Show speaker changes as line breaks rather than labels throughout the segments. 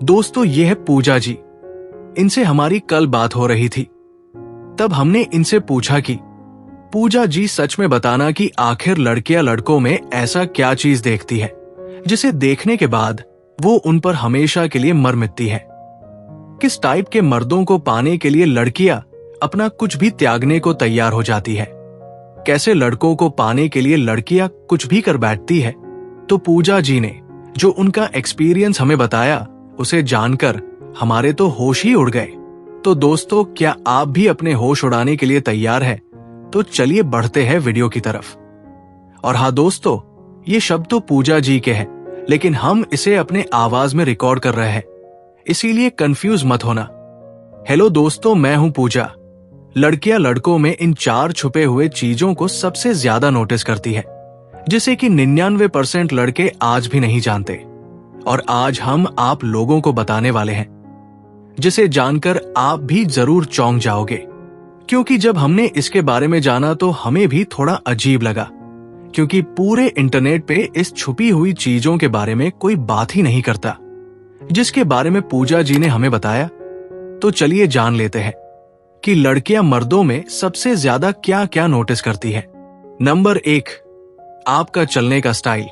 दोस्तों ये है पूजा जी। इनसे हमारी कल बात हो रही थी। तब हमने इनसे पूछा कि पूजा जी सच में बताना कि आखिर लड़कियां लड़कों में ऐसा क्या चीज देखती है जिसे देखने के बाद वो उन पर हमेशा के लिए मर मिटती है। किस टाइप के मर्दों को पाने के लिए लड़कियां अपना कुछ भी त्यागने को तैयार हो जाती है। कैसे लड़कों को पाने के लिए लड़कियां कुछ भी कर बैठती है। तो पूजा जी ने जो उनका एक्सपीरियंस हमें बताया उसे जानकर हमारे तो होश ही उड़ गए। तो दोस्तों क्या आप भी अपने होश उड़ाने के लिए तैयार हैं? तो चलिए बढ़ते हैं वीडियो की तरफ। और हाँ दोस्तों, ये शब्द तो पूजा जी के हैं, लेकिन हम इसे अपने आवाज में रिकॉर्ड कर रहे हैं, इसीलिए कंफ्यूज मत होना। हेलो दोस्तों, मैं हूं पूजा। लड़कियां लड़कों में इन 4 छुपे हुए चीजों को सबसे ज्यादा नोटिस करती है, जिसे कि 99% लड़के आज भी नहीं जानते। और आज हम आप लोगों को बताने वाले हैं, जिसे जानकर आप भी जरूर चौंक जाओगे। क्योंकि जब हमने इसके बारे में जाना तो हमें भी थोड़ा अजीब लगा, क्योंकि पूरे इंटरनेट पे इस छुपी हुई चीजों के बारे में कोई बात ही नहीं करता, जिसके बारे में पूजा जी ने हमें बताया। तो चलिए जान लेते हैं कि लड़कियां मर्दों में सबसे ज्यादा क्या क्या नोटिस करती है। नंबर 1, आपका चलने का स्टाइल।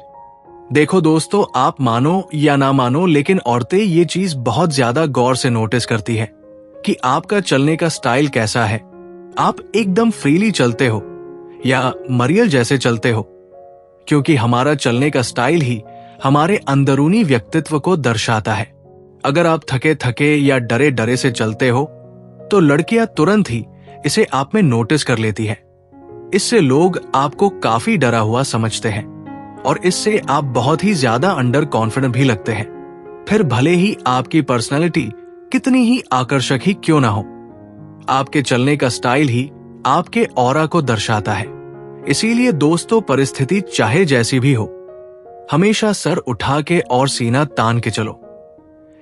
देखो दोस्तों, आप मानो या ना मानो, लेकिन औरतें ये चीज बहुत ज्यादा गौर से नोटिस करती है कि आपका चलने का स्टाइल कैसा है। आप एकदम फ्रीली चलते हो या मरियल जैसे चलते हो, क्योंकि हमारा चलने का स्टाइल ही हमारे अंदरूनी व्यक्तित्व को दर्शाता है। अगर आप थके थके या डरे डरे से चलते हो तो लड़कियां तुरंत ही इसे आप में नोटिस कर लेती है। इससे लोग आपको काफी डरा हुआ समझते हैं और इससे आप बहुत ही ज्यादा अंडर कॉन्फिडेंट भी लगते हैं। फिर भले ही आपकी पर्सनालिटी कितनी ही आकर्षक ही क्यों ना हो, आपके चलने का स्टाइल ही आपके ऑरा को दर्शाता है। इसीलिए दोस्तों, परिस्थिति चाहे जैसी भी हो, हमेशा सर उठा के और सीना तान के चलो,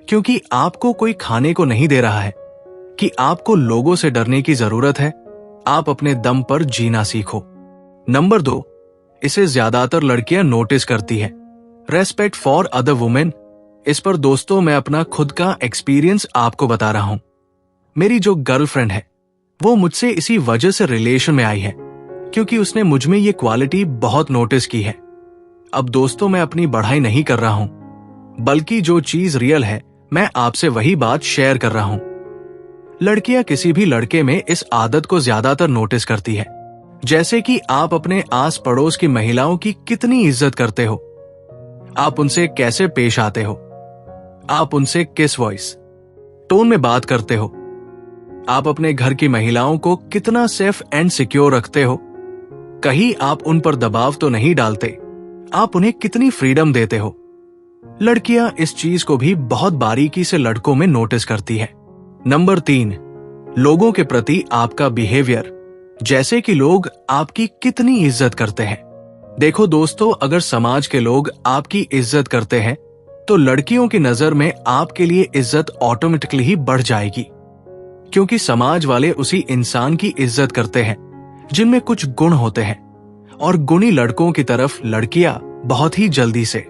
क्योंकि आपको कोई खाने को नहीं दे रहा है कि आपको लोगों से डरने की जरूरत है। आप अपने दम पर जीना सीखो। नंबर 2, इसे ज्यादातर लड़कियां नोटिस करती है, रेस्पेक्ट फॉर अदर वुमेन। इस पर दोस्तों मैं अपना खुद का एक्सपीरियंस आपको बता रहा हूं। मेरी जो गर्लफ्रेंड है वो मुझसे इसी वजह से रिलेशन में आई है, क्योंकि उसने मुझ में ये क्वालिटी बहुत नोटिस की है। अब दोस्तों मैं अपनी बढ़ाई नहीं कर रहा हूं, बल्कि जो चीज रियल है मैं आपसे वही बात शेयर कर रहा हूं। लड़कियां किसी भी लड़के में इस आदत को ज्यादातर नोटिस करती है, जैसे कि आप अपने आस पड़ोस की महिलाओं की कितनी इज्जत करते हो, आप उनसे कैसे पेश आते हो, आप उनसे किस वॉइस टोन में बात करते हो, आप अपने घर की महिलाओं को कितना सेफ एंड सिक्योर रखते हो, कहीं आप उन पर दबाव तो नहीं डालते, आप उन्हें कितनी फ्रीडम देते हो। लड़कियां इस चीज को भी बहुत बारीकी से लड़कों में नोटिस करती है। नंबर 3, लोगों के प्रति आपका बिहेवियर, जैसे कि लोग आपकी कितनी इज्जत करते हैं। देखो दोस्तों, अगर समाज के लोग आपकी इज्जत करते हैं तो लड़कियों की नजर में आपके लिए इज्जत ऑटोमेटिकली ही बढ़ जाएगी, क्योंकि समाज वाले उसी इंसान की इज्जत करते हैं जिनमें कुछ गुण होते हैं, और गुणी लड़कों की तरफ लड़कियां बहुत ही जल्दी से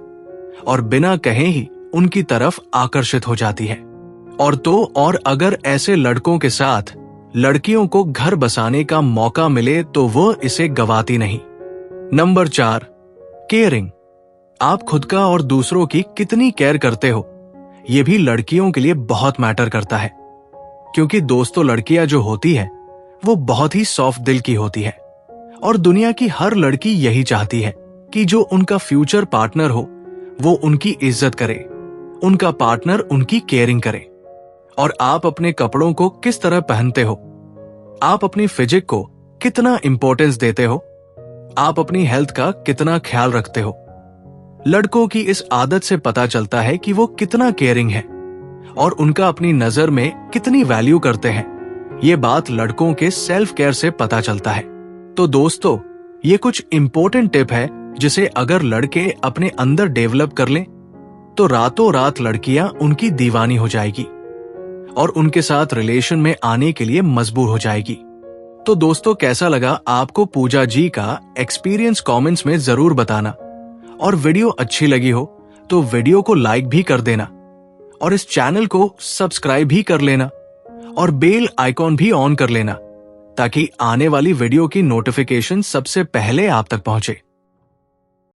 और बिना कहे ही उनकी तरफ आकर्षित हो जाती है। और अगर ऐसे लड़कों के साथ लड़कियों को घर बसाने का मौका मिले तो वो इसे गवाती नहीं। Number 4, caring. आप खुद का और दूसरों की कितनी केयर करते हो, ये भी लड़कियों के लिए बहुत मैटर करता है, क्योंकि दोस्तों लड़कियां जो होती है वो बहुत ही सॉफ्ट दिल की होती है, और दुनिया की हर लड़की यही चाहती है कि जो उनका फ्यूचर पार्टनर हो वो उनकी इज्जत करे, उनका पार्टनर उनकी केयरिंग करे। और आप अपने कपड़ों को किस तरह पहनते हो, आप अपनी फिजिक को कितना इंपॉर्टेंस देते हो, आप अपनी हेल्थ का कितना ख्याल रखते हो। लड़कों की इस आदत से पता चलता है कि वो कितना केयरिंग है और उनका अपनी नजर में कितनी वैल्यू करते हैं। ये बात लड़कों के सेल्फ केयर से पता चलता है। तो दोस्तों, ये कुछ इंपॉर्टेंट टिप है जिसे अगर लड़के अपने अंदर डेवलप कर लें तो रातों रात लड़कियां उनकी दीवानी हो जाएगी और उनके साथ रिलेशन में आने के लिए मजबूर हो जाएगी। तो दोस्तों, कैसा लगा आपको पूजा जी का एक्सपीरियंस कमेंट्स में जरूर बताना, और वीडियो अच्छी लगी हो तो वीडियो को लाइक भी कर देना, और इस चैनल को सब्सक्राइब भी कर लेना और बेल आइकॉन भी ऑन कर लेना ताकि आने वाली वीडियो की नोटिफिकेशन सबसे पहले आप तक पहुंचे।